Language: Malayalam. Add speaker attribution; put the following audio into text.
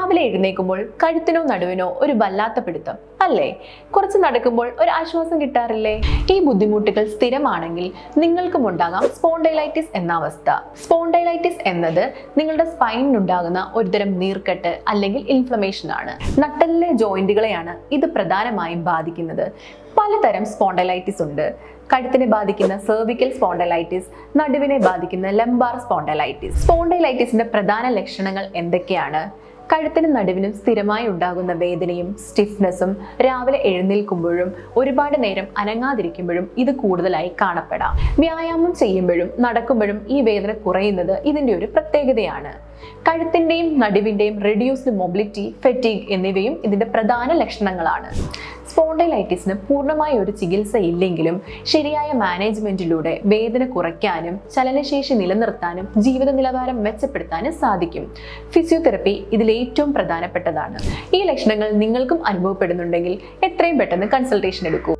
Speaker 1: രാവിലെ എഴുന്നേൽക്കുമ്പോൾ കഴുത്തിനോ നടുവിനോ ഒരു വല്ലാത്ത പിടുത്തം അല്ലേ? കുറച്ച് നടക്കുമ്പോൾ ഒരു ആശ്വാസം കിട്ടാറില്ലേ? ഈ ബുദ്ധിമുട്ടുകൾ സ്ഥിരമാണെങ്കിൽ നിങ്ങൾക്കും ഉണ്ടാകാം സ്പോണ്ടൈലൈറ്റിസ് എന്ന അവസ്ഥ. സ്പോണ്ടൈലൈറ്റിസ് എന്നത് നിങ്ങളുടെ സ്പൈനിനുണ്ടാകുന്ന ഒരുതരം നീർക്കെട്ട് അല്ലെങ്കിൽ ഇൻഫ്ലമേഷൻ ആണ്. നട്ടെല്ലിലെ ജോയിന്റുകളെയാണ് ഇത് പ്രധാനമായും ബാധിക്കുന്നത്. പലതരം സ്പോണ്ടൈലൈറ്റിസ് ഉണ്ട്. കഴുത്തിനെ ബാധിക്കുന്ന സെർവിക്കൽ സ്പോണ്ടൈലൈറ്റിസ്, നടുവിനെ ബാധിക്കുന്ന ലംബാർ സ്പോണ്ടൈലൈറ്റിസ്. സ്പോണ്ടൈലൈറ്റിസിന്റെ പ്രധാന ലക്ഷണങ്ങൾ എന്തൊക്കെയാണ്? കഴുത്തിനും നടുവിനും സ്ഥിരമായി ഉണ്ടാകുന്ന വേദനയും സ്റ്റിഫ്നെസ്സും, രാവിലെ എഴുന്നേൽക്കുമ്പോഴും ഒരുപാട് നേരം അനങ്ങാതിരിക്കുമ്പോഴും ഇത് കൂടുതലായി കാണപ്പെടാം. വ്യായാമം ചെയ്യുമ്പോഴും നടക്കുമ്പോഴും ഈ വേദന കുറയുന്നത് ഇതിന്റെ ഒരു പ്രത്യേകതയാണ്. കഴുത്തിന്റെയും നടുവിന്റെയും റെഡ്യൂസ്ഡ് മൊബിലിറ്റി, ഫെറ്റീഗ് എന്നിവയും ഇതിന്റെ പ്രധാന ലക്ഷണങ്ങളാണ്. സ്പോണ്ടൈലൈറ്റിസിന് പൂർണ്ണമായ ഒരു ചികിത്സ ഇല്ലെങ്കിലും ശരിയായ മാനേജ്മെന്റിലൂടെ വേദന കുറയ്ക്കാനും ചലനശേഷി നിലനിർത്താനും ജീവിത നിലവാരം മെച്ചപ്പെടുത്താനും സാധിക്കും. ഫിസിയോതെറപ്പി ഇതിൽ ഏറ്റവും പ്രധാനപ്പെട്ടതാണ്. ഈ ലക്ഷണങ്ങൾ നിങ്ങൾക്കും അനുഭവപ്പെടുന്നുണ്ടെങ്കിൽ എത്രയും പെട്ടെന്ന് കൺസൾട്ടേഷൻ എടുക്കൂ.